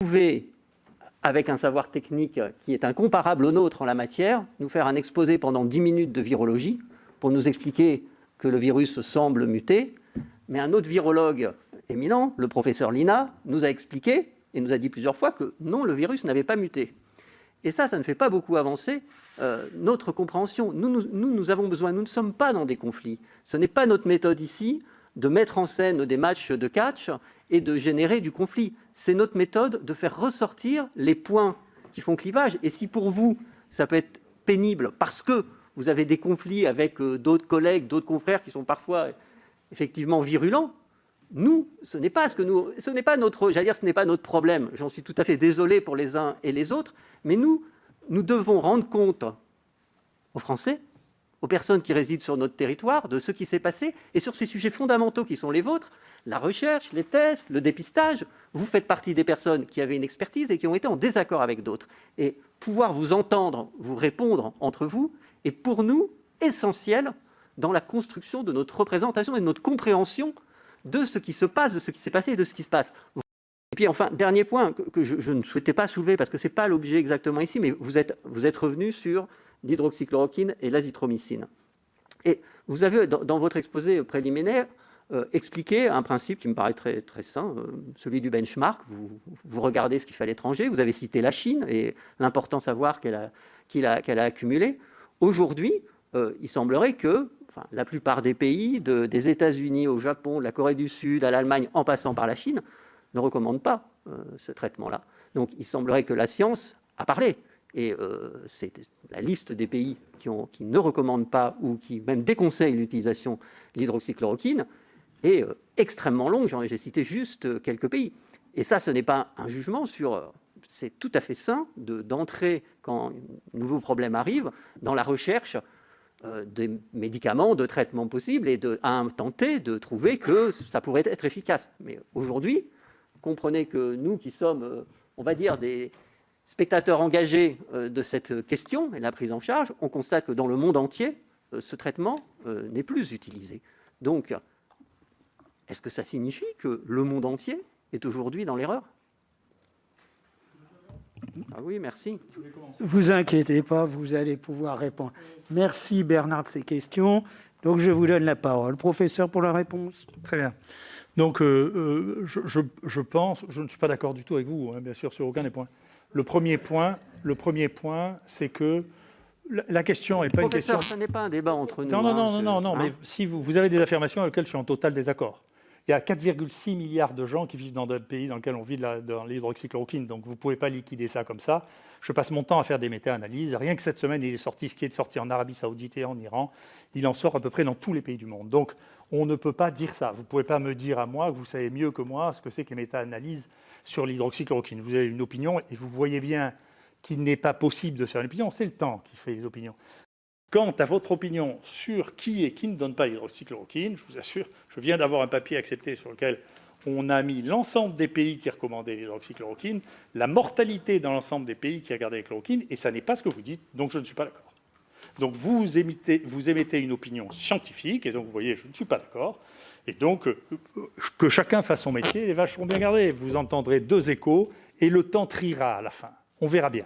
pouvez, avec un savoir technique qui est incomparable au nôtre en la matière, nous faire un exposé pendant 10 minutes de virologie pour nous expliquer que le virus semble muter, mais un autre virologue éminent, le professeur Lina, nous a expliqué et nous a dit plusieurs fois que non, le virus n'avait pas muté. Et ça ne fait pas beaucoup avancer notre compréhension. Nous avons besoin, nous ne sommes pas dans des conflits. Ce n'est pas notre méthode ici de mettre en scène des matchs de catch et de générer du conflit. C'est notre méthode de faire ressortir les points qui font clivage. Et si pour vous, ça peut être pénible parce que vous avez des conflits avec d'autres collègues, d'autres confrères qui sont parfois effectivement virulents, ce n'est pas notre problème. J'en suis tout à fait désolé pour les uns et les autres, mais nous devons rendre compte aux Français, aux personnes qui résident sur notre territoire, de ce qui s'est passé, et sur ces sujets fondamentaux qui sont les vôtres, la recherche, les tests, le dépistage. Vous faites partie des personnes qui avaient une expertise et qui ont été en désaccord avec d'autres. Et pouvoir vous entendre, vous répondre entre vous, est pour nous essentiel dans la construction de notre représentation et de notre compréhension de ce qui se passe, de ce qui s'est passé et de ce qui se passe. Et puis enfin, dernier point que je ne souhaitais pas soulever parce que ce n'est pas l'objet exactement ici, mais vous êtes revenu sur l'hydroxychloroquine et l'azithromycine. Et vous avez, dans votre exposé préliminaire, expliqué un principe qui me paraît très, très sain, celui du benchmark. Vous regardez ce qui fait à l'étranger, vous avez cité la Chine et l'importance à voir qu'elle a accumulée. Aujourd'hui, il semblerait que la plupart des pays, des États-Unis au Japon, de la Corée du Sud, à l'Allemagne, en passant par la Chine, ne recommandent pas ce traitement-là. Donc il semblerait que la science a parlé. Et c'est la liste des pays qui ne recommandent pas ou qui même déconseillent l'utilisation de l'hydroxychloroquine est extrêmement longue. J'ai cité juste quelques pays. Et ça, ce n'est pas un jugement sur... C'est tout à fait sain d'entrer, quand un nouveau problème arrive, dans la recherche des médicaments, de traitements possibles et à tenter de trouver que ça pourrait être efficace. Mais aujourd'hui, comprenez que nous qui sommes, on va dire, des spectateurs engagés de cette question et de la prise en charge, on constate que dans le monde entier, ce traitement n'est plus utilisé. Donc, est-ce que ça signifie que le monde entier est aujourd'hui dans l'erreur ? Ah oui, merci. Vous inquiétez pas, vous allez pouvoir répondre. Merci Bernard de ces questions. Donc je vous donne la parole. Professeur, pour la réponse. Très bien. Donc je pense, je ne suis pas d'accord du tout avec vous, hein, bien sûr, sur aucun des points. Le premier point, c'est que la question n'est pas une question... Professeur, ce n'est pas un débat entre nous. Non, mais si vous avez des affirmations avec lesquelles je suis en total désaccord. Il y a 4,6 milliards de gens qui vivent dans un pays dans lequel on vit dans l'hydroxychloroquine, donc vous ne pouvez pas liquider ça comme ça. Je passe mon temps à faire des méta-analyses. Rien que cette semaine, il est sorti ce qui est sorti en Arabie Saoudite et en Iran. Il en sort à peu près dans tous les pays du monde. Donc, on ne peut pas dire ça. Vous ne pouvez pas me dire à moi que vous savez mieux que moi ce que c'est que les méta-analyses sur l'hydroxychloroquine. Vous avez une opinion et vous voyez bien qu'il n'est pas possible de faire une opinion. C'est le temps qui fait les opinions. Quant à votre opinion sur qui et qui ne donne pas l'hydroxychloroquine, je vous assure, je viens d'avoir un papier accepté sur lequel on a mis l'ensemble des pays qui recommandaient l'hydroxychloroquine, la mortalité dans l'ensemble des pays qui regardaient la chloroquine, et ça n'est pas ce que vous dites, donc je ne suis pas d'accord. Donc vous émettez une opinion scientifique, et donc vous voyez, je ne suis pas d'accord, et donc que chacun fasse son métier, les vaches seront bien gardées. Vous entendrez deux échos, et le temps triera à la fin. On verra bien.